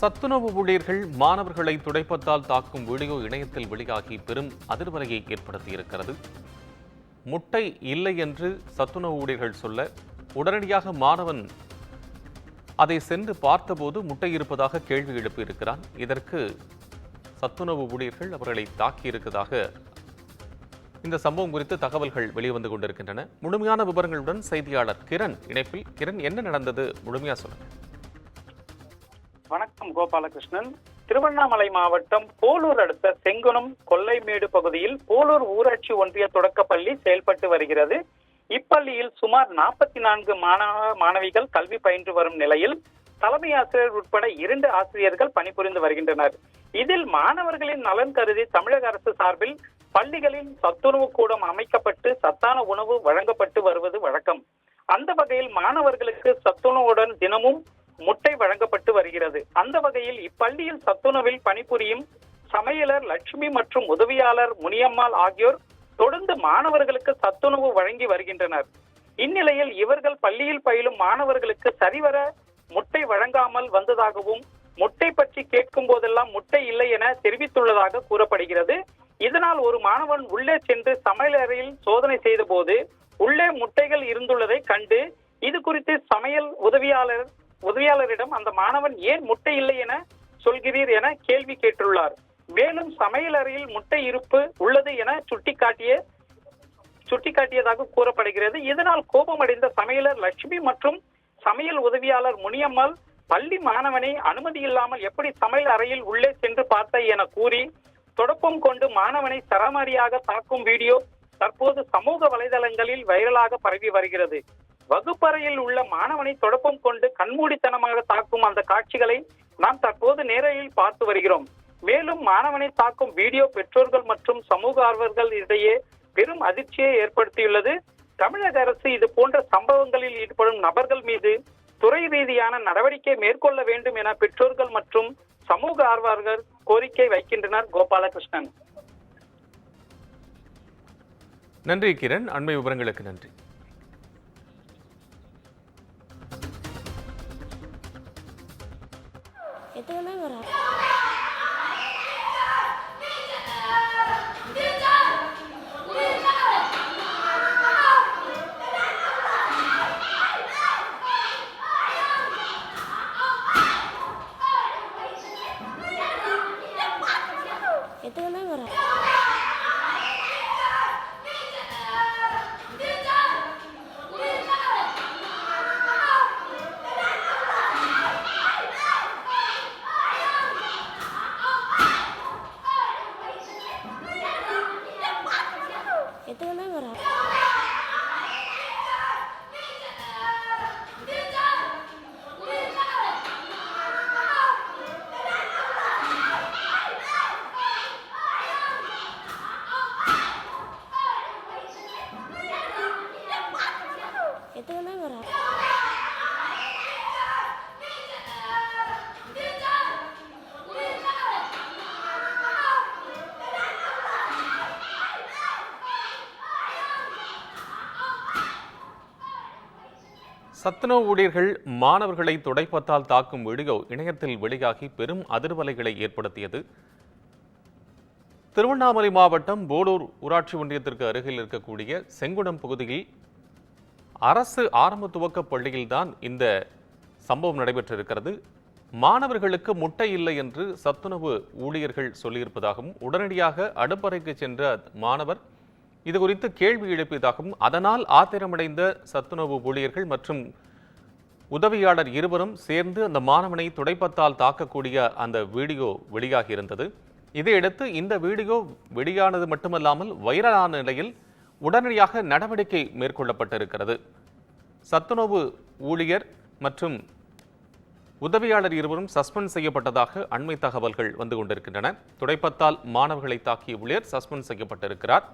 சத்துணவு ஊழியர்கள் மாணவர்களை துடைப்பத்தால் தாக்கும் வீடியோ இணையத்தில் வெளியாகி பெரும் அதிர்வலையை ஏற்படுத்தியிருக்கிறது. முட்டை இல்லை என்று சத்துணவு ஊழியர்கள் சொல்ல உடனடியாக மாணவன் அதை சென்று பார்த்தபோது முட்டை இருப்பதாக கேள்வி எழுப்பியிருக்கிறான். இதற்கு சத்துணவு ஊழியர்கள் அவர்களை தாக்கியிருப்பதாக இந்த சம்பவம் குறித்து தகவல்கள் வெளிவந்து கொண்டிருக்கின்றன. முழுமையான விவரங்களுடன் செய்தியாளர் கிரண் இணைப்பில். கிரண், என்ன நடந்தது? முழுமையா சொல்லுங்க. வணக்கம் கோபாலகிருஷ்ணன். திருவண்ணாமலை மாவட்டம் போலூர் அடுத்த செங்குணம் கொல்லைமேடு பகுதியில் போலூர் ஊராட்சி ஒன்றிய தொடக்கப்பள்ளி செயல்பட்டு வருகிறது. இப்பள்ளியில் சுமார் 44 மாணவிகள் கல்வி பயின்று வரும் நிலையில் தலைமை ஆசிரியர் உட்பட 2 ஆசிரியர்கள் பணிபுரிந்து வருகின்றனர். இதில் மாணவர்களின் நலன் கருதி தமிழக அரசு சார்பில் பள்ளிகளில் சத்துணவு கூடம் அமைக்கப்பட்டு சத்தான உணவு வழங்கப்பட்டு வருவது வழக்கம். அந்த வகையில் மாணவர்களுக்கு சத்துணவுடன் தினமும் முட்டை வழங்கப்பட்டு வருகிறது. அந்த வகையில் இப்பள்ளியில் சத்துணவில் பணிபுரியும் சமையலர் லட்சுமி மற்றும் உதவியாளர் முனியம்மாள் ஆகியோர் தொடர்ந்து மாணவர்களுக்கு சத்துணவு வழங்கி வருகின்றனர். இந்நிலையில் இவர்கள் பள்ளியில் பயிலும் மாணவர்களுக்கு சரிவர முட்டை வழங்காமல் வந்ததாகவும் முட்டை பற்றி கேட்கும் போதெல்லாம் முட்டை இல்லை என தெரிவித்துள்ளதாக கூறப்படுகிறது. இதனால் ஒரு மாணவன் உள்ளே சென்று சமையலறையில் சோதனை செய்த போது உள்ளே முட்டைகள் இருந்துள்ளதை கண்டு இது குறித்து சமையல் உதவியாளரிடம் அந்த மாணவன் ஏன் முட்டை இல்லை என சொல்கிறீர் என கேள்வி கேட்டுள்ளார். மேலும் சமையல் அறையில் முட்டை இருப்பு உள்ளது என சுட்டிக்காட்டியதாக கூறப்படுகிறது. இதனால் கோபமடைந்த சமையலர் லட்சுமி மற்றும் சமையல் உதவியாளர் முனியம்மாள் பள்ளி மாணவனை அனுமதி இல்லாமல் எப்படி சமையல் அறையில் உள்ளே சென்று பார்த்த என கூறி தொடப்பம் கொண்டு மாணவனை சரமாரியாக தாக்கும் வீடியோ தற்போது சமூக வலைதளங்களில் வைரலாக பரவி வருகிறது. வகுப்பறையில் உள்ள மாணவனை தொடப்பம் கொண்டு கண்மூடித்தனமாக தாக்கும் அந்த காட்சிகளை நாம் தற்போது நேரில் பார்த்து வருகிறோம். மேலும் மாணவனை தாக்கும் வீடியோ பெற்றோர்கள் மற்றும் சமூக ஆர்வலர்கள் இடையே பெரும் அதிர்ச்சியை ஏற்படுத்தியுள்ளது. தமிழக அரசு இது போன்ற சம்பவங்களில் ஈடுபடும் நபர்கள் மீது துறை ரீதியான நடவடிக்கை மேற்கொள்ள வேண்டும் என பெற்றோர்கள் மற்றும் சமூக ஆர்வலர்கள் கோரிக்கை வைக்கின்றனர். கோபாலகிருஷ்ணன். நன்றி கிரண், அண்மை விவரங்களுக்கு நன்றி. சத்துணவு ஊழியர்கள் மாணவர்களை துடைப்பத்தால் தாக்கும் வீடியோ இணையத்தில் வெளியாகி பெரும் அதிர்வலைகளை ஏற்படுத்தியது. திருவண்ணாமலை மாவட்டம் போலூர் ஊராட்சி ஒன்றியத்திற்கு அருகில் இருக்கக்கூடிய செங்குணம் பகுதியில் அரசு ஆரம்ப துவக்க பள்ளியில்தான் இந்த சம்பவம் நடைபெற்றிருக்கிறது. மாணவர்களுக்கு முட்டை இல்லை என்று சத்துணவு ஊழியர்கள் சொல்லியிருப்பதாகவும் உடனடியாக அடுப்பறைக்கு சென்ற மாணவர் இது குறித்து கேள்வி எழுப்பியதாகவும் அதனால் ஆத்திரமடைந்த சத்துணவு ஊழியர்கள் மற்றும் உதவியாளர் இருவரும் சேர்ந்து அந்த மாணவனை துடைப்பத்தால் தாக்கக்கூடிய அந்த வீடியோ வெளியாகி இருந்தது. இதையடுத்து இந்த வீடியோ வெளியானது மட்டுமல்லாமல் வைரலான நிலையில் உடனடியாக நடவடிக்கை மேற்கொள்ளப்பட்டிருக்கிறது. சத்துணவு ஊழியர் மற்றும் உதவியாளர் இருவரும் சஸ்பெண்ட் செய்யப்பட்டதாக அண்மை தகவல்கள் வந்து கொண்டிருக்கின்றன. துடைப்பத்தால் மாணவர்களை தாக்கிய ஊழியர் சஸ்பெண்ட் செய்யப்பட்டிருக்கிறார்.